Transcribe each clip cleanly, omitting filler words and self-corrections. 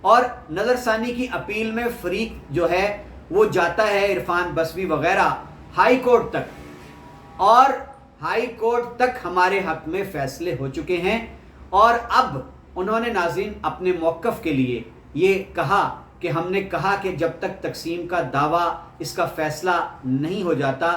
اور نظر ثانی کی اپیل میں فریق جو ہے وہ جاتا ہے عرفان بسوی وغیرہ ہائی کورٹ تک، اور ہائی کورٹ تک ہمارے حق میں فیصلے ہو چکے ہیں، اور اب انہوں نے ناظرین اپنے موقف کے لیے یہ کہا کہ ہم نے کہا کہ جب تک تقسیم کا دعویٰ اس کا فیصلہ نہیں ہو جاتا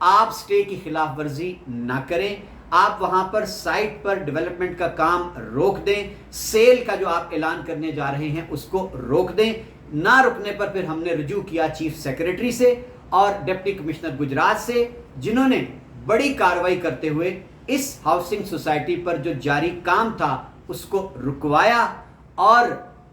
آپ سٹے کی خلاف ورزی نہ کریں، آپ وہاں پر سائٹ پر ڈیولپمنٹ کا کام روک دیں، سیل کا جو آپ اعلان کرنے جا رہے ہیں اس کو روک دیں۔ نہ رکنے پر پھر ہم نے رجوع کیا چیف سیکریٹری سے اور ڈپٹی کمشنر گجرات سے، جنہوں نے بڑی کارروائی کرتے ہوئے اس ہاؤسنگ سوسائٹی پر جو جاری کام تھا اس کو رکوایا اور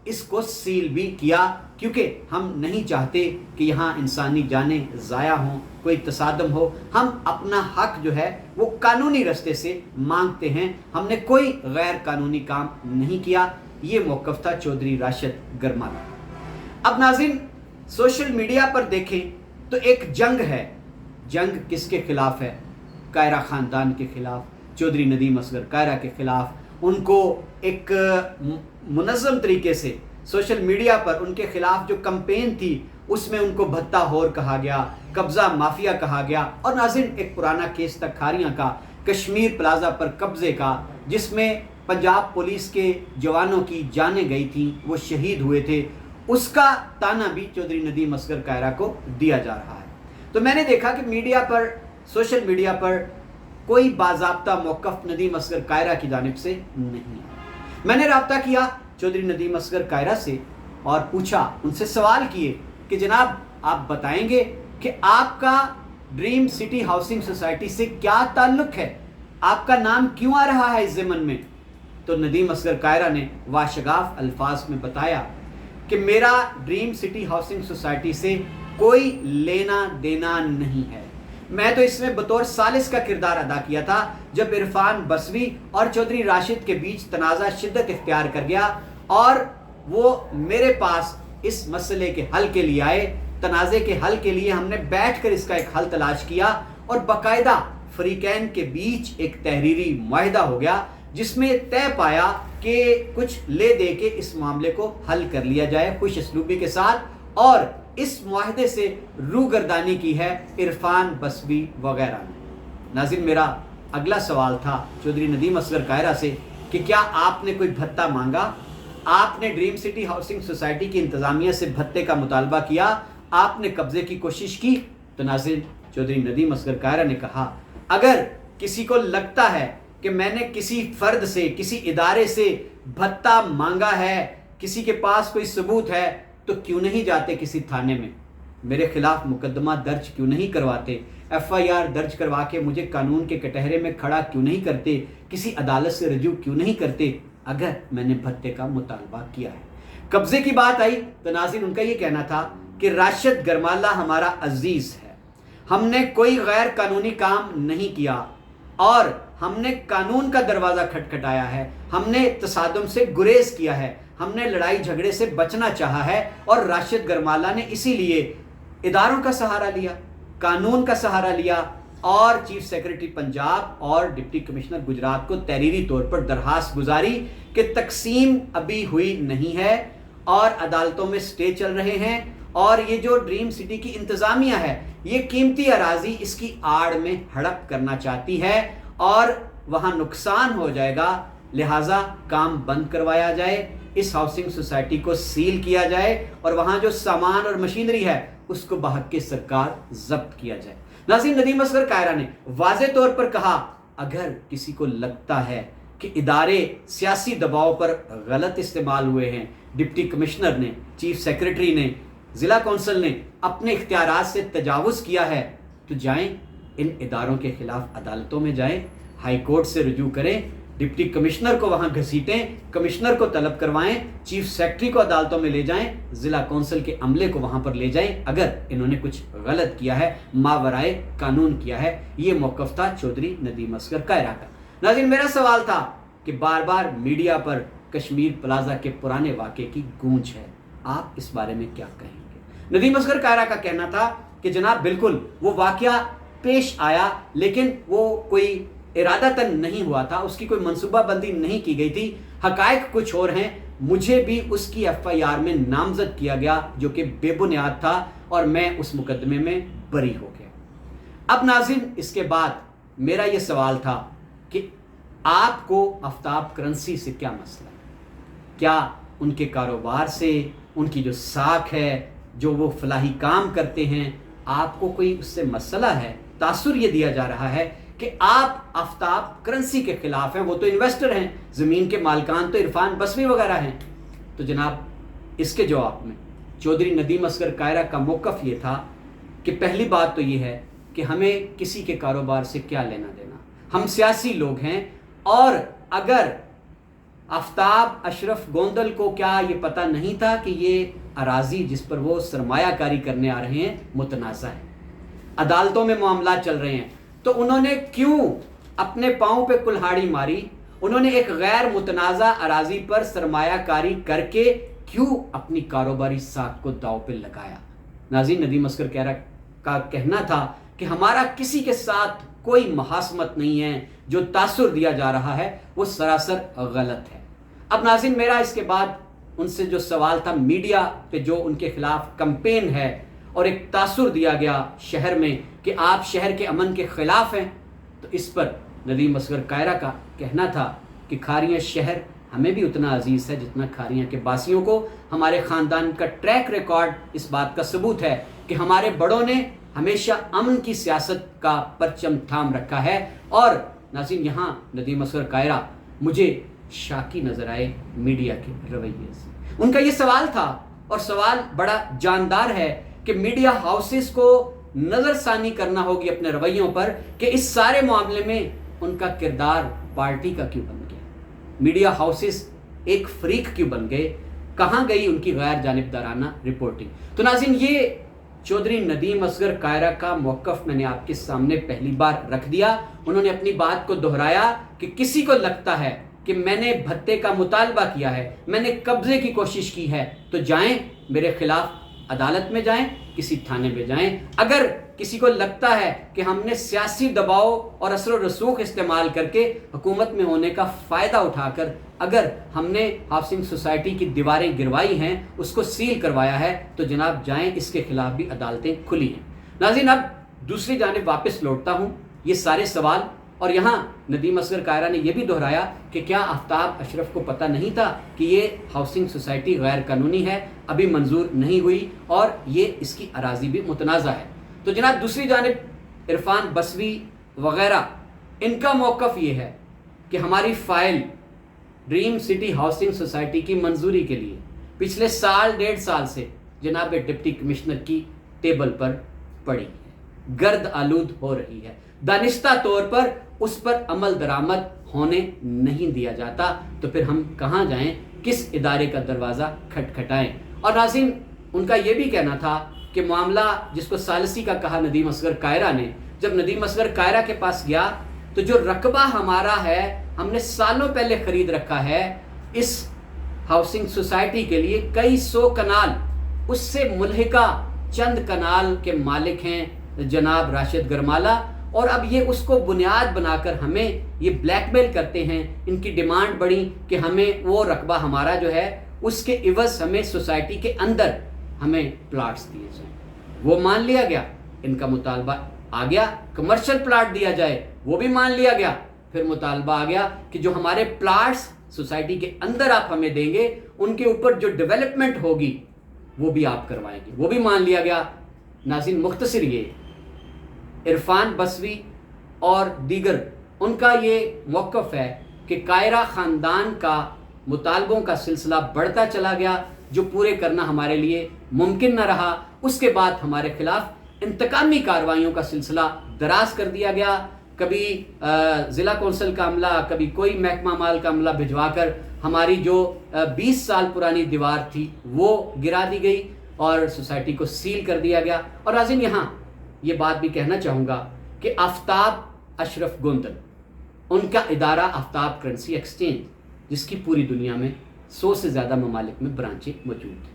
اس کو سیل بھی کیا، کیونکہ ہم نہیں چاہتے کہ یہاں انسانی جانیں ضائع ہوں، کوئی تصادم ہو۔ ہم اپنا حق جو ہے وہ قانونی راستے سے مانگتے ہیں، ہم نے کوئی غیر قانونی کام نہیں کیا۔ یہ موقف تھا چودھری راشد گرمالا۔ اب ناظرین سوشل میڈیا پر دیکھیں تو ایک جنگ ہے، جنگ کس کے خلاف ہے؟ کائرہ خاندان کے خلاف، چودھری ندیم اصغر کائرہ کے خلاف۔ ان کو ایک منظم طریقے سے سوشل میڈیا پر ان کے خلاف جو کمپین تھی اس میں ان کو بھتہ ہور کہا گیا، قبضہ مافیا کہا گیا، اور ناظرین ایک پرانا کیس تک کھاریاں کا، کشمیر پلازا پر قبضے کا، جس میں پنجاب پولیس کے جوانوں کی جانیں گئی تھیں، وہ شہید ہوئے تھے، اس کا تانا بھی چودھری ندیم اصغر کائرہ کو دیا جا رہا ہے۔ تو میں نے دیکھا کہ میڈیا پر، سوشل میڈیا پر کوئی باضابطہ موقف ندیم اصغر کائرہ کی جانب سے نہیں ہے۔ میں نے رابطہ کیا چودھری ندیم اصغر کائرہ سے اور پوچھا، ان سے سوال کیے کہ جناب آپ بتائیں گے کہ آپ کا ڈریم سٹی ہاؤسنگ سوسائٹی سے کیا تعلق ہے، آپ کا نام کیوں آ رہا ہے اس ضمن میں؟ تو ندیم اصغر کائرہ نے واشگاف الفاظ میں بتایا کہ میرا ڈریم سٹی ہاؤسنگ سوسائٹی سے کوئی لینا دینا نہیں ہے، میں تو اس میں بطور ثالث کا کردار ادا کیا تھا جب عرفان بسوی اور چودھری راشد کے بیچ تنازع شدت اختیار کر گیا اور وہ میرے پاس اس مسئلے کے حل کے لیے آئے۔ تنازع کے حل کے لیے ہم نے بیٹھ کر اس کا ایک حل تلاش کیا اور باقاعدہ فریقین کے بیچ ایک تحریری معاہدہ ہو گیا جس میں طے پایا کہ کچھ لے دے کے اس معاملے کو حل کر لیا جائے خوش اسلوبی کے ساتھ، اور اس معاہدے سے روگردانی کی ہے عرفان بسوی وغیرہ نے۔ ناظرین میرا اگلا سوال تھا چودھری ندیم اصغر کائرہ سے کہ کیا آپ نے کوئی بھتہ مانگا؟ آپ نے ڈریم سٹی ہاؤسنگ سوسائٹی کی انتظامیہ سے بھتے کا مطالبہ کیا؟ آپ نے قبضے کی کوشش کی؟ تو ناظرین چودھری ندیم اصغر کائرہ نے کہا اگر کسی کو لگتا ہے کہ میں نے کسی فرد سے، کسی ادارے سے بھتہ مانگا ہے، کسی کے پاس کوئی ثبوت ہے، تو کیوں نہیں جاتے کسی تھانے میں، میرے خلاف مقدمہ درج کیوں نہیں کرواتے، ایف آئی آر درج کروا کے مجھے قانون کے کٹہرے میں کھڑا کیوں نہیں کرتے، کسی عدالت سے رجوع کیوں نہیں کرتے اگر میں نے بھتے کا مطالبہ کیا ہے۔ قبضے کی بات آئی تو ناظرین ان کا یہ کہنا تھا کہ راشد گرمالا ہمارا عزیز ہے، ہم نے کوئی غیر قانونی کام نہیں کیا اور ہم نے قانون کا دروازہ کھٹکھٹایا ہے، ہم نے تصادم سے گریز کیا ہے، ہم نے لڑائی جھگڑے سے بچنا چاہا ہے، اور راشد گرمالا نے اسی لیے اداروں کا سہارا لیا، قانون کا سہارا لیا، اور چیف سیکریٹری پنجاب اور ڈپٹی کمشنر گجرات کو تحریری طور پر درخواست گزاری کہ تقسیم ابھی ہوئی نہیں ہے اور عدالتوں میں سٹے چل رہے ہیں، اور یہ جو ڈریم سٹی کی انتظامیہ ہے یہ قیمتی اراضی اس کی آڑ میں ہڑپ کرنا چاہتی ہے اور وہاں نقصان ہو جائے گا، لہٰذا کام بند کروایا جائے، اس ہاؤسنگ سوسائٹی کو سیل کیا جائے اور وہاں جو سامان اور مشینری ہے اس کو بحق کے سرکار ضبط کیا جائے۔ ناظرین ندیم اصغر کائرہ نے واضح طور پر کہا اگر کسی کو لگتا ہے کہ ادارے سیاسی دباؤ پر غلط استعمال ہوئے ہیں، ڈپٹی کمشنر نے، چیف سیکریٹری نے، ضلع کونسل نے اپنے اختیارات سے تجاوز کیا ہے، تو جائیں ان اداروں کے خلاف عدالتوں میں جائیں، ہائی کورٹ سے رجوع کریں، ڈپٹی کمشنر کو وہاں گھسیٹیں، کمشنر کو طلب کروائیں، چیف سیکریٹری کو عدالتوں میں لے جائیں، ضلع کونسل کے عملے کو وہاں پر لے جائیں اگر انہوں نے کچھ غلط کیا ہے، ماورائے قانون کیا ہے۔ یہ موقف تھا چودھری ندیم اصغر کائرہ کا۔ ناظرین میرا سوال تھا کہ بار بار میڈیا پر کشمیر پلازا کے پرانے واقعے کی گونج ہے، آپ اس بارے میں کیا کہیں گے؟ ندیم اصغر کائرہ کا کہنا تھا کہ جناب بالکل وہ واقعہ پیش آیا لیکن وہ کوئی ارادتاً نہیں ہوا تھا، اس کی کوئی منصوبہ بندی نہیں کی گئی تھی، حقائق کچھ اور ہیں، مجھے بھی اس کی FIR میں نامزد کیا گیا جو کہ بے بنیاد تھا اور میں اس مقدمے میں بری ہو گیا۔ اب ناظرین، اس کے بعد میرا یہ سوال تھا کہ آپ کو آفتاب کرنسی سے کیا مسئلہ ہے؟ کیا ان کے کاروبار سے، ان کی جو ساکھ ہے، جو وہ فلاحی کام کرتے ہیں، آپ کو کوئی اس سے مسئلہ ہے؟ تاثر یہ دیا جا رہا ہے کہ آپ آفتاب کرنسی کے خلاف ہیں، وہ تو انویسٹر ہیں، زمین کے مالکان تو عرفان بسوی وغیرہ ہیں۔ تو جناب اس کے جواب میں چودھری ندیم اصغر کائرہ کا موقف یہ تھا کہ پہلی بات تو یہ ہے کہ ہمیں کسی کے کاروبار سے کیا لینا دینا، ہم سیاسی لوگ ہیں، اور اگر آفتاب اشرف گوندل کو کیا یہ پتہ نہیں تھا کہ یہ اراضی جس پر وہ سرمایہ کاری کرنے آ رہے ہیں متنازع ہے، عدالتوں میں معاملات چل رہے ہیں، تو انہوں نے کیوں اپنے پاؤں پہ کلہاڑی ماری؟ انہوں نے ایک غیر متنازع اراضی پر سرمایہ کاری کر کے کیوں اپنی کاروباری ساکھ کو داؤ پہ لگایا؟ ناظرین، ندیم اصغر کائرہ کا کہنا تھا کہ ہمارا کسی کے ساتھ کوئی محاسمت نہیں ہے، جو تاثر دیا جا رہا ہے وہ سراسر غلط ہے۔ اب ناظرین، میرا اس کے بعد ان سے جو سوال تھا، میڈیا پہ جو ان کے خلاف کمپین ہے اور ایک تاثر دیا گیا شہر میں کہ آپ شہر کے امن کے خلاف ہیں، تو اس پر ندیم اصغر کائرہ کا کہنا تھا کہ کھاریاں شہر ہمیں بھی اتنا عزیز ہے جتنا کھاریاں کے باسیوں کو۔ ہمارے خاندان کا ٹریک ریکارڈ اس بات کا ثبوت ہے کہ ہمارے بڑوں نے ہمیشہ امن کی سیاست کا پرچم تھام رکھا ہے۔ اور ناظرین، یہاں ندیم اصغر کائرہ مجھے شاکی نظر آئے میڈیا کے رویے سے۔ ان کا یہ سوال تھا، اور سوال بڑا جاندار ہے، کہ میڈیا ہاؤسز کو نظر ثانی کرنا ہوگی اپنے رویوں پر کہ اس سارے معاملے میں ان کا کردار پارٹی کا کیوں بن گیا، میڈیا ہاؤسز ایک فریق کیوں بن گئے، کہاں گئی ان کی غیر جانبدارانہ رپورٹنگ؟ تو ناظرین، یہ چودھری ندیم اصغر کائرہ کا موقف میں نے آپ کے سامنے پہلی بار رکھ دیا۔ انہوں نے اپنی بات کو دہرایا کہ کسی کو لگتا ہے کہ میں نے بھتے کا مطالبہ کیا ہے، میں نے قبضے کی کوشش کی ہے، تو جائیں میرے خلاف عدالت میں جائیں، کسی تھانے میں جائیں۔ اگر کسی کو لگتا ہے کہ ہم نے سیاسی دباؤ اور اثر و رسوخ استعمال کر کے حکومت میں ہونے کا فائدہ اٹھا کر اگر ہم نے ہاؤسنگ سوسائٹی کی دیواریں گروائی ہیں، اس کو سیل کروایا ہے، تو جناب جائیں، اس کے خلاف بھی عدالتیں کھلی ہیں۔ ناظرین، اب دوسری جانب واپس لوٹتا ہوں یہ سارے سوال، اور یہاں ندیم اصغر کائرہ نے یہ بھی دہرایا کہ کیا آفتاب اشرف کو پتہ نہیں تھا کہ یہ ہاؤسنگ سوسائٹی غیر قانونی ہے، ابھی منظور نہیں ہوئی، اور یہ اس کی اراضی بھی متنازع ہے؟ تو جناب دوسری جانب عرفان بسوی وغیرہ، ان کا موقف یہ ہے کہ ہماری file dream city housing society کی منظوری کے لیے پچھلے سال ڈیڑھ سال سے جناب ڈپٹی کمشنر کی ٹیبل پر پڑی ہے، گرد آلود ہو رہی ہے، دانستہ طور پر اس پر عمل درآمد ہونے نہیں دیا جاتا، تو پھر ہم کہاں جائیں، کس ادارے کا دروازہ کھٹکھٹائیں؟ اور ناظرین، ان کا یہ بھی کہنا تھا کہ معاملہ جس کو ثالثی کا کہا ندیم اصغر کائرہ نے، جب ندیم اصغر کائرہ کے پاس گیا تو جو رقبہ ہمارا ہے، ہم نے سالوں پہلے خرید رکھا ہے اس ہاؤسنگ سوسائٹی کے لیے، کئی سو کنال، اس سے ملحقہ چند کنال کے مالک ہیں جناب راشد گرمالہ، اور اب یہ اس کو بنیاد بنا کر ہمیں یہ بلیک میل کرتے ہیں۔ ان کی ڈیمانڈ بڑھی کہ ہمیں وہ رقبہ ہمارا جو ہے اس کے عوض ہمیں سوسائٹی کے اندر ہمیں پلاٹس دیے جائیں۔ وہ مان لیا گیا، ان کا مطالبہ آ گیا کمرشل پلاٹ دیا جائے، وہ بھی مان لیا گیا۔ پھر مطالبہ آ گیا کہ جو ہمارے پلاٹس سوسائٹی کے اندر آپ ہمیں دیں گے، ان کے اوپر جو ڈیولپمنٹ ہوگی وہ بھی آپ کروائیں گے، وہ بھی مان لیا گیا۔ ناظرین، مختصر یہ عرفان بسوی اور دیگر ان کا یہ موقف ہے کہ کائرہ خاندان کا مطالبوں کا سلسلہ بڑھتا چلا گیا، جو پورے کرنا ہمارے لیے ممکن نہ رہا۔ اس کے بعد ہمارے خلاف انتقامی کارروائیوں کا سلسلہ دراز کر دیا گیا، کبھی ضلع کونسل کا عملہ، کبھی کوئی محکمہ مال کا عملہ بھجوا کر ہماری جو 20 سال پرانی دیوار تھی وہ گرا دی گئی اور سوسائٹی کو سیل کر دیا گیا۔ اور ناظرین، یہاں یہ بات بھی کہنا چاہوں گا کہ آفتاب اشرف گوندل، ان کا ادارہ آفتاب کرنسی ایکسچینج، جس کی پوری دنیا میں 100 سے زیادہ ممالک میں برانچیں موجود ہیں،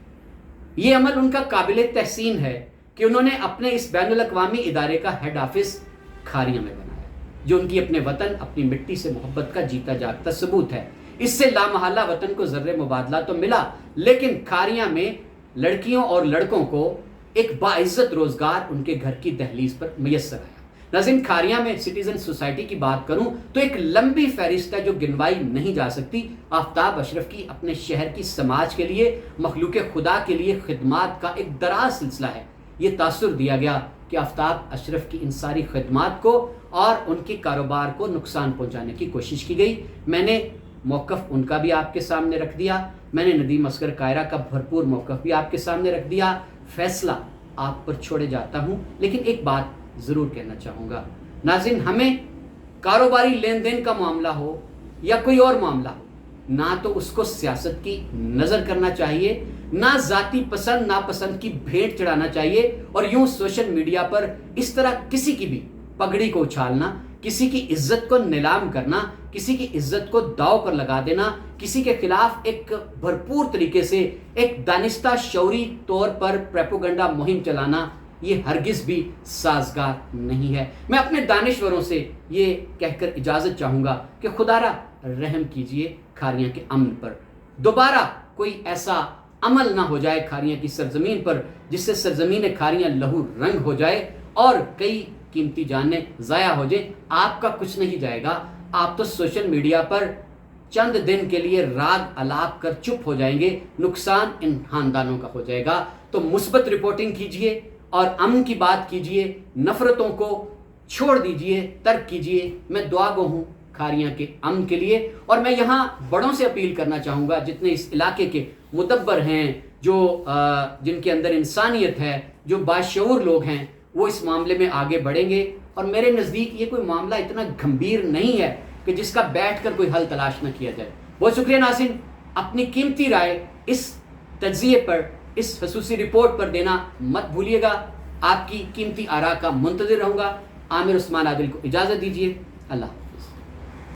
یہ عمل ان کا قابل تحسین ہے کہ انہوں نے اپنے اس بین الاقوامی ادارے کا ہیڈ آفس کھاریاں میں بنایا، جو ان کی اپنے وطن، اپنی مٹی سے محبت کا جیتا جاگتا ثبوت ہے۔ اس سے لامحالہ وطن کو زر مبادلہ تو ملا، لیکن کھاریاں میں لڑکیوں اور لڑکوں کو ایک باعزت روزگار ان کے گھر کی دہلیز پر میسر آیا۔ ناظرین، کھاریاں میں سٹیزن سوسائٹی کی بات کروں تو ایک لمبی فہرست ہے جو گنوائی نہیں جا سکتی۔ آفتاب اشرف کی اپنے شہر کی سماج کے لیے، مخلوق خدا کے لیے خدمات کا ایک دراز سلسلہ ہے۔ یہ تاثر دیا گیا کہ آفتاب اشرف کی ان ساری خدمات کو اور ان کے کاروبار کو نقصان پہنچانے کی کوشش کی گئی۔ میں نے موقف ان کا بھی آپ کے سامنے رکھ دیا، میں نے ندیم اصغر کائرہ کا بھرپور موقف بھی آپ کے سامنے رکھ دیا۔ فیصلہ آپ پر چھوڑے جاتا ہوں، لیکن ایک بات ضرور کہنا چاہوں گا ناظرین، ہمیں کاروباری لین دین کا معاملہ ہو یا کوئی اور معاملہ ہو، نہ تو اس کو سیاست کی نظر کرنا چاہیے، نہ ذاتی پسند ناپسند کی بھیٹ چڑھانا چاہیے، اور یوں سوشل میڈیا پر اس طرح کسی کی بھی پگڑی کو اچھالنا، کسی کی عزت کو نیلام کرنا، کسی کی عزت کو داؤ پر لگا دینا، کسی کے خلاف ایک بھرپور طریقے سے ایک دانستہ شعوری طور پر پروپیگنڈا مہم چلانا، یہ ہرگز بھی سازگار نہیں ہے۔ میں اپنے دانشوروں سے یہ کہہ کر اجازت چاہوں گا کہ خدا را رحم کیجئے کھاریاں کے امن پر، دوبارہ کوئی ایسا عمل نہ ہو جائے کھاریاں کی سرزمین پر جس سے سرزمین کھاریاں لہو رنگ ہو جائے اور کئی قیمتی جانیں ضائع ہو جائیں۔ آپ کا کچھ نہیں جائے گا، آپ تو سوشل میڈیا پر چند دن کے لیے راگ الاپ کر چپ ہو جائیں گے، نقصان ان خاندانوں کا ہو جائے گا۔ تو مثبت رپورٹنگ کیجئے اور امن کی بات کیجئے، نفرتوں کو چھوڑ دیجئے، ترک کیجئے۔ میں دعا گو ہوں کھاریاں کے امن کے لیے، اور میں یہاں بڑوں سے اپیل کرنا چاہوں گا جتنے اس علاقے کے مدبر ہیں، جو جن کے اندر انسانیت ہے، جو باشعور لوگ ہیں، وہ اس معاملے میں آگے بڑھیں گے۔ اور میرے نزدیک یہ کوئی معاملہ اتنا گھمبیر نہیں ہے کہ جس کا بیٹھ کر کوئی حل تلاش نہ کیا جائے۔ بہت شکریہ ناظرین، اپنی قیمتی رائے اس تجزیے پر، اس خصوصی رپورٹ پر دینا مت بھولیے گا۔ آپ کی قیمتی آراء کا منتظر رہوں گا۔ عامر عثمان عادل کو اجازت دیجیے، اللہ حافظ۔